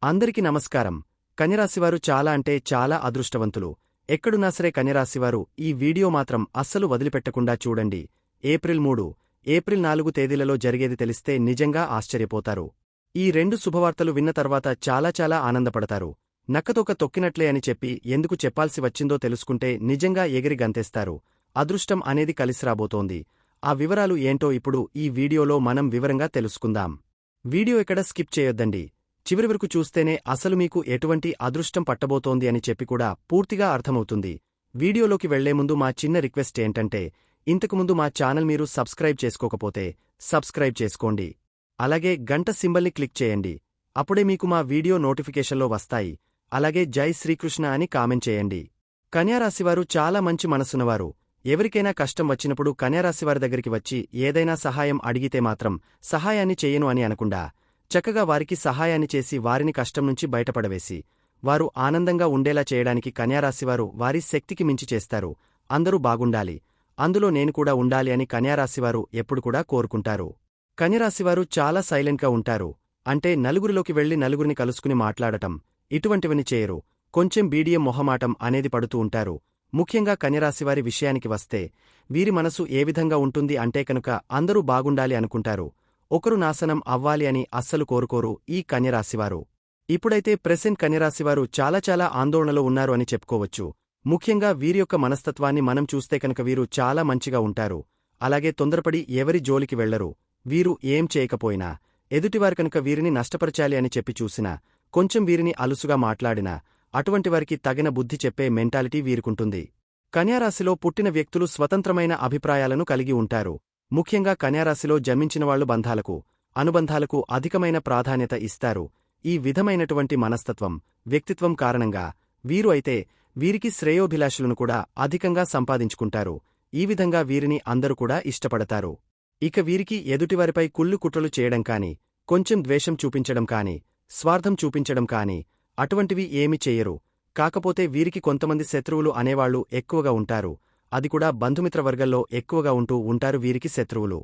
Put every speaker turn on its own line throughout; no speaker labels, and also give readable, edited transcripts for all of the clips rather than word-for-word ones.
అందరికీ నమస్కారం. కన్యరాశివారు చాలా అంటే చాలా అదృష్టవంతులు. ఎక్కడున్నా సరే కన్యరాశివారు ఈ వీడియో మాత్రం అస్సలు వదిలిపెట్టకుండా చూడండి. ఏప్రిల్ 3, ఏప్రిల్ 4 తేదీలలో జరిగేది తెలిస్తే నిజంగా ఆశ్చర్యపోతారు. ఈ రెండు శుభవార్తలు విన్న తర్వాత చాలా ఆనందపడతారు. నక్కతోక తొక్కినట్లే అని చెప్పి ఎందుకు చెప్పాల్సి వచ్చిందో తెలుసుకుంటే నిజంగా ఎగిరి గంతేస్తారు. అదృష్టం అనేది కలిసిరాబోతోంది. ఆ వివరాలు ఏంటో ఇప్పుడు ఈ వీడియోలో మనం వివరంగా తెలుసుకుందాం. వీడియో ఎక్కడ స్కిప్ చేయొద్దండి. చివరి వరకు చూస్తేనే అసలు మీకు ఎటువంటి అదృష్టం పట్టబోతోంది అని చెప్పి కూడా పూర్తిగా అర్థమవుతుంది. వీడియోలోకి వెళ్లే ముందు మా చిన్న రిక్వెస్ట్ ఏంటంటే, ఇంతకుముందు మా ఛానల్ మీరు సబ్స్క్రైబ్ చేసుకోకపోతే సబ్స్క్రైబ్ చేసుకోండి. అలాగే గంట సింబల్ని క్లిక్ చేయండి. అప్పుడే మీకు మా వీడియో నోటిఫికేషన్లో వస్తాయి. అలాగే జై శ్రీకృష్ణ అని కామెంట్ చేయండి. కన్యారాశివారు చాలా మంచి మనసున్నవారు. ఎవరికైనా కష్టం వచ్చినప్పుడు కన్యారాశివారి దగ్గరికి వచ్చి ఏదైనా సహాయం అడిగితే మాత్రం సహాయాన్ని చెయ్యను అని అనకుండా చక్కగా వారికి సహాయాన్ని చేసి వారిని కష్టం నుంచి బయటపడవేసి వారు ఆనందంగా ఉండేలా చేయడానికి కన్యారాశివారు వారి శక్తికి మించి చేస్తారు. అందరూ బాగుండాలి, అందులో నేను కూడా ఉండాలి అని కన్యారాశివారు ఎప్పుడు కూడా కోరుకుంటారు. కన్యరాశివారు చాలా సైలెంట్గా ఉంటారు. అంటే నలుగురిలోకి వెళ్లి నలుగురిని కలుసుకుని మాట్లాడటం ఇటువంటివని చేయరు. కొంచెం బీడియం మొహమాటం అనేది పడుతూ ఉంటారు. ముఖ్యంగా కన్యరాశివారి విషయానికి వస్తే వీరి మనసు ఏ విధంగా ఉంటుంది అంటే కనుక అందరూ బాగుండాలి అనుకుంటారు. ఒకరు నాశనం అవ్వాలి అని అస్సలు కోరుకోరు ఈ కన్యరాశివారు. ఇప్పుడైతే ప్రెసెంట్ కన్యరాశివారు చాలా ఆందోళనలో ఉన్నారు అని చెప్పుకోవచ్చు. ముఖ్యంగా వీరి యొక్క మనస్తత్వాన్ని మనం చూస్తే కనుక వీరు చాలా మంచిగా ఉంటారు. అలాగే తొందరపడి ఎవరి జోలికి వెళ్లరు. వీరు ఏం చేయకపోయినా ఎదుటివారు కనుక వీరిని నష్టపరచాలి అని చెప్పి చూసినా, కొంచెం వీరిని అలుసుగా మాట్లాడినా అటువంటి వారికి తగిన బుద్ధి చెప్పే మెంటాలిటీ వీరికుంటుంది. కన్యారాశిలో పుట్టిన వ్యక్తులు స్వతంత్రమైన అభిప్రాయాలను కలిగి ఉంటారు. ముఖ్యంగా కన్యారాశిలో జన్మించినవాళ్లు బంధాలకు, అనుబంధాలకు అధికమైన ప్రాధాన్యత ఇస్తారు. ఈ విధమైనటువంటి మనస్తత్వం, వ్యక్తిత్వం కారణంగా వీరు అయితే వీరికి శ్రేయోభిలాషులను కూడా అధికంగా సంపాదించుకుంటారు. ఈ విధంగా వీరిని అందరూ కూడా ఇష్టపడతారు. ఇక వీరికి ఎదుటివారిపై కుళ్ళు కుట్రలు చేయడం కాని, కొంచెం ద్వేషం చూపించడం కాని, స్వార్థం చూపించడం కాని అటువంటివి ఏమి చెయ్యరు. కాకపోతే వీరికి కొంతమంది శత్రువులు అనేవాళ్లు ఎక్కువగా ఉంటారు. అది కూడా బంధుమిత్రవర్గంలో ఎక్కువగా ఉంటూ ఉంటారు వీరికి శత్రువులు.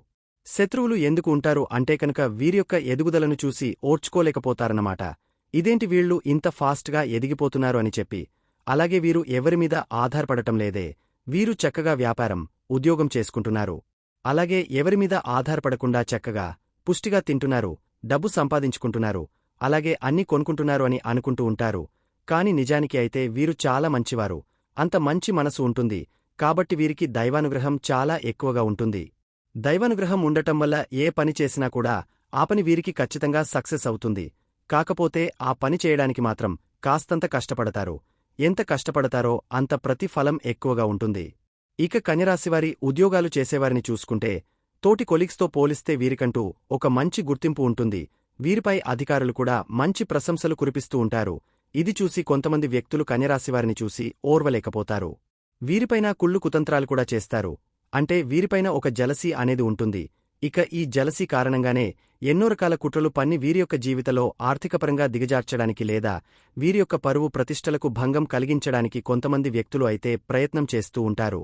శత్రువులు ఎందుకు ఉంటారు అంటే కనుక వీరి యొక్క ఎదుగుదలను చూసి ఓర్చుకోలేకపోతారన్నమాట. ఇదేంటి వీళ్లు ఇంత ఫాస్ట్గా ఎదిగిపోతున్నారు అని చెప్పి. అలాగే వీరు ఎవరిమీద ఆధారపడటం లేదే. వీరు చక్కగా వ్యాపారం, ఉద్యోగం చేసుకుంటున్నారు. అలాగే ఎవరిమీద ఆధారపడకుండా చక్కగా పుష్టిగా తింటున్నారు, డబ్బు సంపాదించుకుంటున్నారు, అలాగే అన్నీ కొనుక్కుంటున్నారు అని అనుకుంటూ ఉంటారు. కాని నిజానికి అయితే వీరు చాలా మంచివారు. అంత మంచి మనసు ఉంటుంది కాబట్టి వీరికి దైవానుగ్రహం చాలా ఎక్కువగా ఉంటుంది. దైవానుగ్రహం ఉండటం వల్ల ఏ పని చేసినా కూడా ఆ పని వీరికి ఖచ్చితంగా సక్సెస్ అవుతుంది. కాకపోతే ఆ పని చేయడానికి మాత్రం కాస్తంత కష్టపడతారు. ఎంత కష్టపడతారో అంత ప్రతిఫలం ఎక్కువగా ఉంటుంది. ఇక కన్యరాశివారి ఉద్యోగాలు చేసేవారిని చూసుకుంటే తోటి కొలీగ్స్తో పోలిస్తే వీరికంటూ ఒక మంచి గుర్తింపు ఉంటుంది. వీరిపై అధికారులు కూడా మంచి ప్రశంసలు కురిపిస్తూ ఉంటారు. ఇది చూసి కొంతమంది వ్యక్తులు కన్యరాశివారిని చూసి ఓర్వలేకపోతారు. వీరిపైన కుళ్ళు కుతంత్రాలు కూడా చేస్తారు. అంటే వీరిపైన ఒక జలసీ అనేది ఉంటుంది. ఇక ఈ జలసీ కారణంగానే ఎన్నో రకాల కుట్రలు పన్ని వీరి యొక్క జీవితంలో ఆర్థికపరంగా దిగజార్చడానికి లేదా వీరి యొక్క పరువు ప్రతిష్టలకు భంగం కలిగించడానికి కొంతమంది వ్యక్తులు అయితే ప్రయత్నం చేస్తూ ఉంటారు.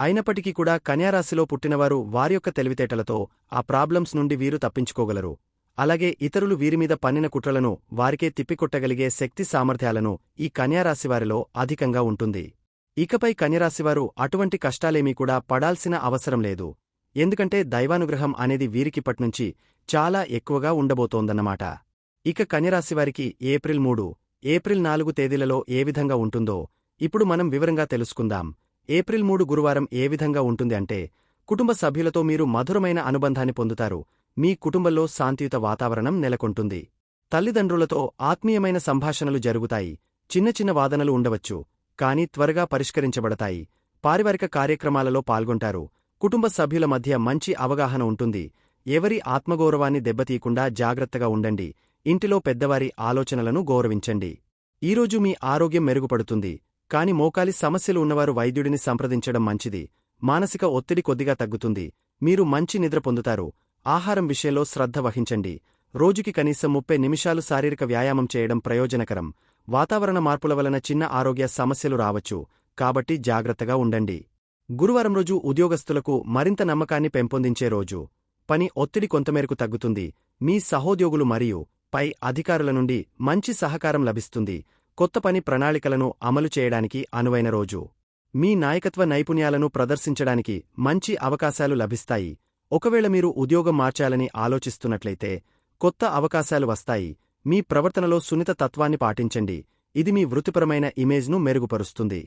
అయినప్పటికీ కూడా కన్యారాశిలో పుట్టినవారు వారి యొక్క తెలివితేటలతో ఆ ప్రాబ్లమ్స్ నుండి వీరు తప్పించుకోగలరు. అలాగే ఇతరులు వీరిమీద పన్నిన కుట్రలను వారికే తిప్పికొట్టగలిగే శక్తి సామర్థ్యాలను ఈ కన్యారాశివారిలో అధికంగా ఉంటుంది. ఇకపై కన్యరాశివారు అటువంటి కష్టాలేమీ కూడా పడాల్సిన అవసరం లేదు. ఎందుకంటే దైవానుగ్రహం అనేది వీరికిప్పట్నుంచి చాలా ఎక్కువగా ఉండబోతోందన్నమాట. ఇక కన్యరాశివారికి ఏప్రిల్ 3, ఏప్రిల్ 4 తేదీలలో ఏ విధంగా ఉంటుందో ఇప్పుడు మనం వివరంగా తెలుసుకుందాం. ఏప్రిల్ 3 గురువారం ఏ విధంగా ఉంటుంది అంటే, కుటుంబ సభ్యులతో మీరు మధురమైన అనుబంధాన్ని పొందుతారు. మీ కుటుంబంలో శాంతియుత వాతావరణం నెలకొంటుంది. తల్లిదండ్రులతో ఆత్మీయమైన సంభాషణలు జరుగుతాయి. చిన్న వాదనలు ఉండవచ్చు, కానీ త్వరగా పరిష్కరించబడతాయి. పారివారిక కార్యక్రమాలలో పాల్గొంటారు. కుటుంబ సభ్యుల మధ్య మంచి అవగాహన ఉంటుంది. ఎవరి ఆత్మగౌరవాన్ని దెబ్బతీయకుండా జాగ్రత్తగా ఉండండి. ఇంటిలో పెద్దవారి ఆలోచనలను గౌరవించండి. ఈరోజు మీ ఆరోగ్యం మెరుగుపడుతుంది. కాని మోకాలి సమస్యలు ఉన్నవారు వైద్యుడిని సంప్రదించడం మంచిది. మానసిక ఒత్తిడి కొద్దిగా తగ్గుతుంది. మీరు మంచి నిద్ర పొందుతారు. ఆహారం విషయంలో శ్రద్ధ వహించండి. రోజుకి కనీసం 30 నిమిషాలు శారీరక వ్యాయామం చేయడం ప్రయోజనకరం. వాతావరణ మార్పుల వలన చిన్న ఆరోగ్య సమస్యలు రావచ్చు, కాబట్టి జాగ్రత్తగా ఉండండి. గురువారం రోజు ఉద్యోగస్తులకు మరింత నమ్మకాన్ని పెంపొందించే రోజు. పని ఒత్తిడి కొంతమేరకు తగ్గుతుంది. మీ సహోద్యోగులు మరియు పై అధికారుల నుండి మంచి సహకారం లభిస్తుంది. కొత్త పని ప్రణాళికలను అమలు చేయడానికి అనువైన రోజు. మీ నాయకత్వ నైపుణ్యాలను ప్రదర్శించడానికి మంచి అవకాశాలు లభిస్తాయి. ఒకవేళ మీరు ఉద్యోగం మార్చాలని ఆలోచిస్తున్నట్లయితే కొత్త అవకాశాలు వస్తాయి. మీ ప్రవర్తనలో సున్నిత తత్వాన్ని పాటించండి. ఇది మీ వృత్తిపరమైన ఇమేజ్ను మెరుగుపరుస్తుంది.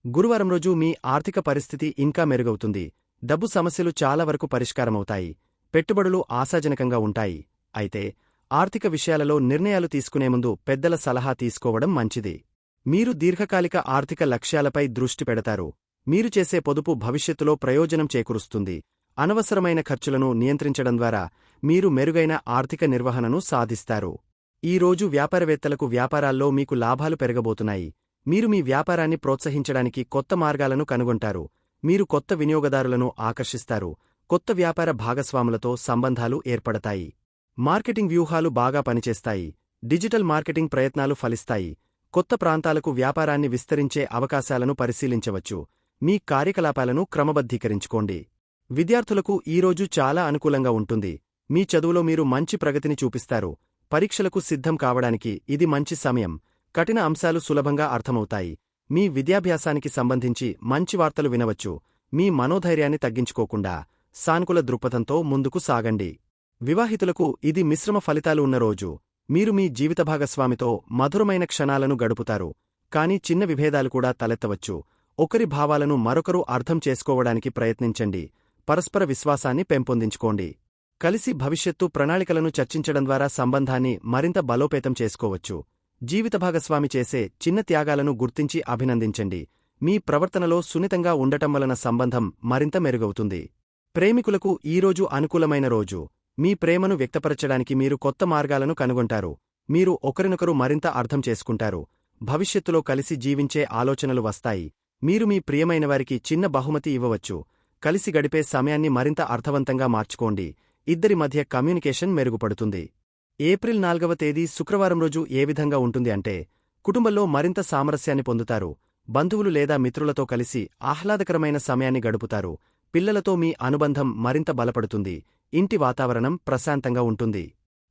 గురువారం రోజు మీ ఆర్థిక పరిస్థితి ఇంకా మెరుగవుతుంది. డబ్బు సమస్యలు చాలా వరకు పరిష్కారమవుతాయి. పెట్టుబడులు ఆశాజనకంగా ఉంటాయి. అయితే ఆర్థిక విషయాలలో నిర్ణయాలు తీసుకునే ముందు పెద్దల సలహా తీసుకోవడం మంచిది. మీరు దీర్ఘకాలిక ఆర్థిక లక్ష్యాలపై దృష్టి పెడతారు. మీరు చేసే పొదుపు భవిష్యత్తులో ప్రయోజనం చేకూరుస్తుంది. అనవసరమైన ఖర్చులను నియంత్రించడం ద్వారా మీరు మెరుగైన ఆర్థిక నిర్వహణను సాధిస్తారు. ఈ రోజు వ్యాపారవేత్తలకు వ్యాపారాల్లో మీకు లాభాలు పెరగబోతున్నాయి. మీరు మీ వ్యాపారాన్ని ప్రోత్సహించడానికి కొత్త మార్గాలను కనుగొంటారు. మీరు కొత్త వినియోగదారులను ఆకర్షిస్తారు. కొత్త వ్యాపార భాగస్వాములతో సంబంధాలు ఏర్పడతాయి. మార్కెటింగ్ వ్యూహాలు బాగా పనిచేస్తాయి. డిజిటల్ మార్కెటింగ్ ప్రయత్నాలు ఫలిస్తాయి. కొత్త ప్రాంతాలకు వ్యాపారాన్ని విస్తరించే అవకాశాలను పరిశీలించవచ్చు. మీ కార్యకలాపాలను క్రమబద్ధీకరించుకోండి. విద్యార్థులకు ఈరోజు చాలా అనుకూలంగా ఉంటుంది. మీ చదువులో మీరు మంచి ప్రగతిని చూపిస్తారు. పరీక్షలకు సిద్ధం కావడానికి ఇది మంచి సమయం. కఠిన అంశాలు సులభంగా అర్థమవుతాయి. మీ విద్యాభ్యాసానికి సంబంధించి మంచి వార్తలు వినవచ్చు. మీ మనోధైర్యాన్ని తగ్గించుకోకుండా సానుకూల దృక్పథంతో ముందుకు సాగండి. వివాహితులకు ఇది మిశ్రమ ఫలితాలు ఉన్న రోజు. మీరు మీ జీవిత భాగస్వామితో మధురమైన క్షణాలను గడుపుతారు. కానీ చిన్న విభేదాలు కూడా తలెత్తవచ్చు. ఒకరి భావాలను మరొకరు అర్థం చేసుకోవడానికి ప్రయత్నించండి. పరస్పర విశ్వాసాన్ని పెంపొందించుకోండి. కలిసి భవిష్యత్తు ప్రణాళికలను చర్చించడం ద్వారా సంబంధాన్ని మరింత బలోపేతం చేసుకోవచ్చు. జీవిత భాగస్వామి చేసే చిన్న త్యాగాలను గుర్తించి అభినందించండి. మీ ప్రవర్తనలో సున్నితంగా ఉండటం వలన సంబంధం మరింత మెరుగవుతుంది. ప్రేమికులకు ఈరోజు అనుకూలమైన రోజు. మీ ప్రేమను వ్యక్తపరచడానికి మీరు కొత్త మార్గాలను కనుగొంటారు. మీరు ఒకరినొకరు మరింత అర్థం చేసుకుంటారు. భవిష్యత్తులో కలిసి జీవించే ఆలోచనలు వస్తాయి. మీరు మీ ప్రియమైనవారికి చిన్న బహుమతి ఇవ్వవచ్చు. కలిసి గడిపే సమయాన్ని మరింత అర్థవంతంగా మార్చుకోండి. ఇద్దరి మధ్య కమ్యూనికేషన్ మెరుగుపడుతుంది. ఏప్రిల్ 4వ తేదీ శుక్రవారం రోజు ఏ విధంగా ఉంటుంది అంటే, కుటుంబంలో మరింత సామరస్యాన్ని పొందుతారు. బంధువులు లేదా మిత్రులతో కలిసి ఆహ్లాదకరమైన సమయాన్ని గడుపుతారు. పిల్లలతో మీ అనుబంధం మరింత బలపడుతుంది. ఇంటి వాతావరణం ప్రశాంతంగా ఉంటుంది.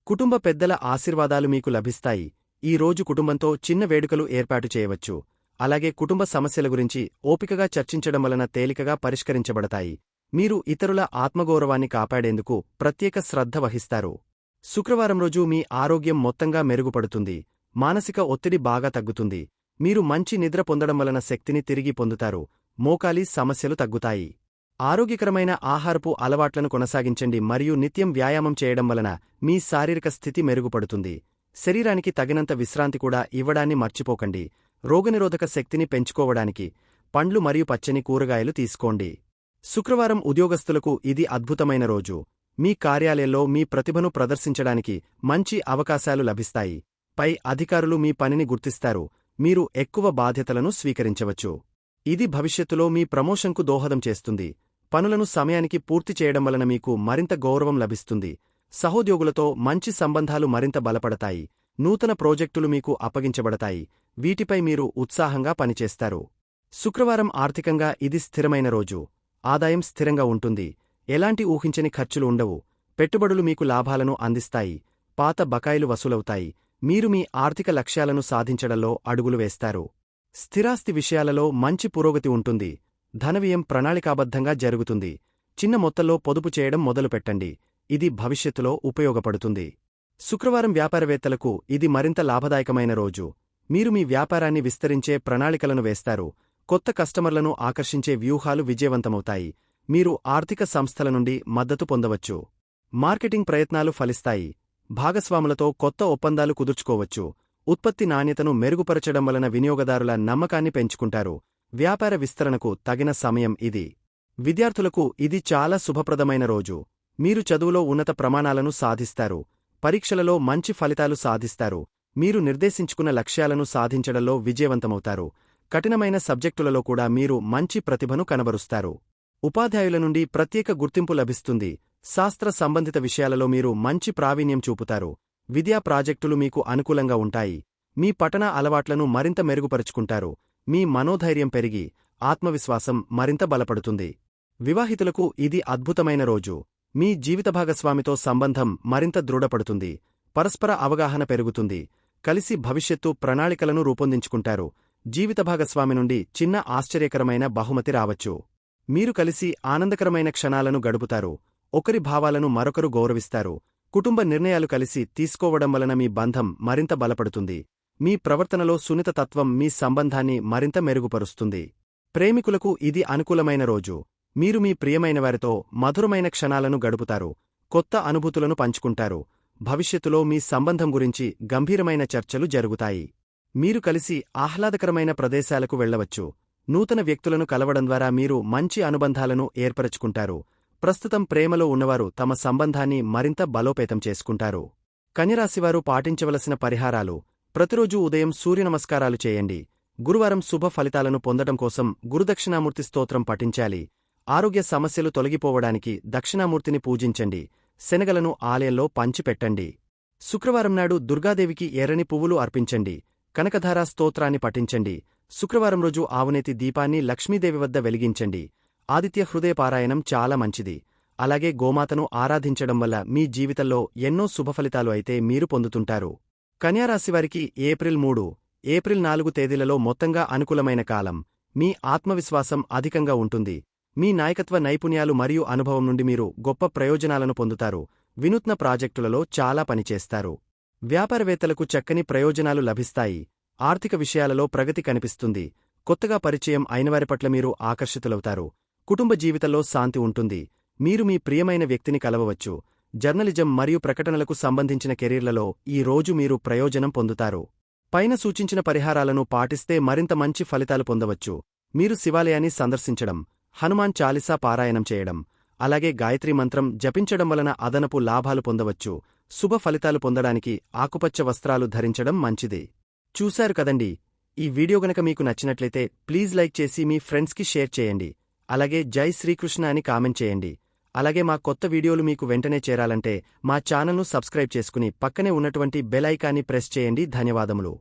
కుటుంబ పెద్దల ఆశీర్వాదాలు మీకు లభిస్తాయి. ఈ రోజు కుటుంబంతో చిన్న వేడుకలు ఏర్పాటు చేయవచ్చు. అలాగే కుటుంబ సమస్యల గురించి ఓపికగా చర్చించడం వలన తేలికగా పరిష్కరించబడతాయి. మీరు ఇతరుల ఆత్మగౌరవాన్ని కాపాడేందుకు ప్రత్యేక శ్రద్ధ వహిస్తారు. శుక్రవారం రోజు మీ ఆరోగ్యం మొత్తంగా మెరుగుపడుతుంది. మానసిక ఒత్తిడి బాగా తగ్గుతుంది. మీరు మంచి నిద్ర పొందడం వలన శక్తిని తిరిగి పొందుతారు. మోకాలి సమస్యలు తగ్గుతాయి. ఆరోగ్యకరమైన ఆహారపు అలవాట్లను కొనసాగించండి మరియు నిత్యం వ్యాయామం చేయడం వలన మీ శారీరక స్థితి మెరుగుపడుతుంది. శరీరానికి తగినంత విశ్రాంతి కూడా ఇవ్వడాన్ని మర్చిపోకండి. రోగనిరోధక శక్తిని పెంచుకోవడానికి పండ్లు మరియు పచ్చని కూరగాయలు తీసుకోండి. శుక్రవారం ఉద్యోగస్తులకు ఇది అద్భుతమైన రోజు. మీ కార్యాలయంలో మీ ప్రతిభను ప్రదర్శించడానికి మంచి అవకాశాలు లభిస్తాయి. పై అధికారులు మీ పనిని గుర్తిస్తారు. మీరు ఎక్కువ బాధ్యతలను స్వీకరించవచ్చు. ఇది భవిష్యత్తులో మీ ప్రమోషన్కు దోహదం చేస్తుంది. పనులను సమయానికి పూర్తి చేయడం వలన మీకు మరింత గౌరవం లభిస్తుంది. సహోద్యోగులతో మంచి సంబంధాలు మరింత బలపడతాయి. నూతన ప్రాజెక్టులు మీకు అప్పగించబడతాయి. వీటిపై మీరు ఉత్సాహంగా పనిచేస్తారు. శుక్రవారం ఆర్థికంగా ఇది స్థిరమైన రోజు. ఆదాయం స్థిరంగా ఉంటుంది. ఎలాంటి ఊహించని ఖర్చులు ఉండవు. పెట్టుబడులు మీకు లాభాలను అందిస్తాయి. పాత బకాయిలు వసూలవుతాయి. మీరు మీ ఆర్థిక లక్ష్యాలను సాధించడంలో అడుగులు వేస్తారు. స్థిరాస్తి విషయాలలో మంచి పురోగతి ఉంటుంది. ధనవ్యయం ప్రణాళికాబద్ధంగా జరుగుతుంది. చిన్న మొత్తంలో పొదుపు చేయడం మొదలుపెట్టండి. ఇది భవిష్యత్తులో ఉపయోగపడుతుంది. శుక్రవారం వ్యాపారవేత్తలకు ఇది మరింత లాభదాయకమైన రోజు. మీరు మీ వ్యాపారాన్ని విస్తరించే ప్రణాళికలను వేస్తారు. కొత్త కస్టమర్లను ఆకర్షించే వ్యూహాలు విజయవంతమవుతాయి. మీరు ఆర్థిక సంస్థల నుండి మద్దతు పొందవచ్చు. మార్కెటింగ్ ప్రయత్నాలు ఫలిస్తాయి. భాగస్వాములతో కొత్త ఒప్పందాలు కుదుర్చుకోవచ్చు. ఉత్పత్తి నాణ్యతను మెరుగుపరచడం వలన వినియోగదారుల నమ్మకాన్ని పెంచుకుంటారు. వ్యాపార విస్తరణకు తగిన సమయం ఇది. విద్యార్థులకు ఇది చాలా శుభప్రదమైన రోజు. మీరు చదువులో ఉన్నత ప్రమాణాలను సాధిస్తారు. పరీక్షలలో మంచి ఫలితాలు సాధిస్తారు. మీరు నిర్దేశించుకున్న లక్ష్యాలను సాధించడంలో విజయవంతమవుతారు. కఠినమైన సబ్జెక్టులలో కూడా మీరు మంచి ప్రతిభను కనబరుస్తారు. ఉపాధ్యాయుల నుండి ప్రత్యేక గుర్తింపు లభిస్తుంది. శాస్త్ర సంబంధిత విషయాలలో మీరు మంచి ప్రావీణ్యం చూపుతారు. విద్యా ప్రాజెక్టులు మీకు అనుకూలంగా ఉంటాయి. మీ పఠన అలవాట్లను మరింత మెరుగుపరుచుకుంటారు. మీ మనోధైర్యం పెరిగి ఆత్మవిశ్వాసం మరింత బలపడుతుంది. వివాహితులకు ఇది అద్భుతమైన రోజు. మీ జీవిత భాగస్వామితో సంబంధం మరింత దృఢపడుతుంది. పరస్పర అవగాహన పెరుగుతుంది. కలిసి భవిష్యత్తు ప్రణాళికలను రూపొందించుకుంటారు. జీవిత భాగస్వామి నుండి చిన్న ఆశ్చర్యకరమైన బహుమతి రావచ్చు. మీరు కలిసి ఆనందకరమైన క్షణాలను గడుపుతారు. ఒకరి భావాలను మరొకరు గౌరవిస్తారు. కుటుంబ నిర్ణయాలు కలిసి తీసుకోవడం వలన మీ బంధం మరింత బలపడుతుంది. మీ ప్రవర్తనలో సున్నితత్వం మీ సంబంధాన్ని మరింత మెరుగుపరుస్తుంది. ప్రేమికులకు ఇది అనుకూలమైన రోజు. మీరు మీ ప్రియమైనవారితో మధురమైన క్షణాలను గడుపుతారు. కొత్త అనుభూతులను పంచుకుంటారు. భవిష్యత్తులో మీ సంబంధం గురించి గంభీరమైన చర్చలు జరుగుతాయి. మీరు కలిసి ఆహ్లాదకరమైన ప్రదేశాలకు వెళ్లవచ్చు. నూతన వ్యక్తులను కలవడం ద్వారా మీరు మంచి అనుబంధాలను ఏర్పరచుకుంటారు. ప్రస్తుతం ప్రేమలో ఉన్నవారు తమ సంబంధాన్ని మరింత బలోపేతం చేసుకుంటారు. కన్యరాశివారు పాటించవలసిన పరిహారాలు: ప్రతిరోజూ ఉదయం సూర్యనమస్కారాలు చేయండి. గురువారం శుభ ఫలితాలను పొందడం కోసం గురుదక్షిణామూర్తి స్తోత్రం పఠించాలి. ఆరోగ్య సమస్యలు తొలగిపోవడానికి దక్షిణామూర్తిని పూజించండి. శనగలను ఆలయంలో పంచిపెట్టండి. శుక్రవారం నాడు దుర్గాదేవికి ఎర్రని పువ్వులు అర్పించండి. కనకధారా స్తోత్రాన్ని పఠించండి. శుక్రవారం రోజు ఆవునేతి దీపాన్ని లక్ష్మీదేవి వద్ద వెలిగించండి. ఆదిత్య హృదయ పారాయణం చాలా మంచిది. అలాగే గోమాతను ఆరాధించడం వల్ల మీ జీవితంలో ఎన్నో శుభఫలితాలు అయితే మీరు పొందుతుంటారు. కన్యారాశివారికి ఏప్రిల్ 3, ఏప్రిల్ 4 తేదీలలో మొత్తంగా అనుకూలమైన కాలం. మీ ఆత్మవిశ్వాసం అధికంగా ఉంటుంది. మీ నాయకత్వ నైపుణ్యాలు మరియు అనుభవం నుండి మీరు గొప్ప ప్రయోజనాలను పొందుతారు. వినూత్న ప్రాజెక్టులలో చాలా పనిచేస్తారు. వ్యాపారవేత్తలకు చక్కని ప్రయోజనాలు లభిస్తాయి. ఆర్థిక విషయాలలో ప్రగతి కనిపిస్తుంది. కొత్తగా పరిచయం అయినవారి పట్ల మీరు ఆకర్షితులవుతారు. కుటుంబ జీవితంలో శాంతి ఉంటుంది. మీరు మీ ప్రియమైన వ్యక్తిని కలవవచ్చు. జర్నలిజం మరియు ప్రకటనలకు సంబంధించిన కెరీర్లలో ఈ రోజు మీరు ప్రయోజనం పొందుతారు. పైన సూచించిన పరిహారాలను పాటిస్తే మరింత మంచి ఫలితాలు పొందవచ్చు. మీరు శివాలయాన్ని సందర్శించడం, హనుమాన్ చాలీసా పారాయణం చేయడం, అలాగే గాయత్రీ మంత్రం జపించడం వలన అదనపు లాభాలు పొందవచ్చు. శుభ ఫలితాలు పొందడానికి ఆకుపచ్చ వస్త్రాలు ధరించడం మంచిది. చూశారు కదండి. ఈ వీడియో గనక మీకు నచ్చినట్లయితే ప్లీజ్ లైక్ చేసి మీ ఫ్రెండ్స్కి షేర్ చేయండి. అలాగే జై శ్రీకృష్ణ అని కామెంట్ చేయండి. అలాగే మా కొత్త వీడియోలు మీకు వెంటనే చేరాలంటే మా ఛానల్ను సబ్స్క్రైబ్ చేసుకుని పక్కనే ఉన్నటువంటి బెల్ ఐకాన్ని ప్రెస్ చేయండి. ధన్యవాదములు.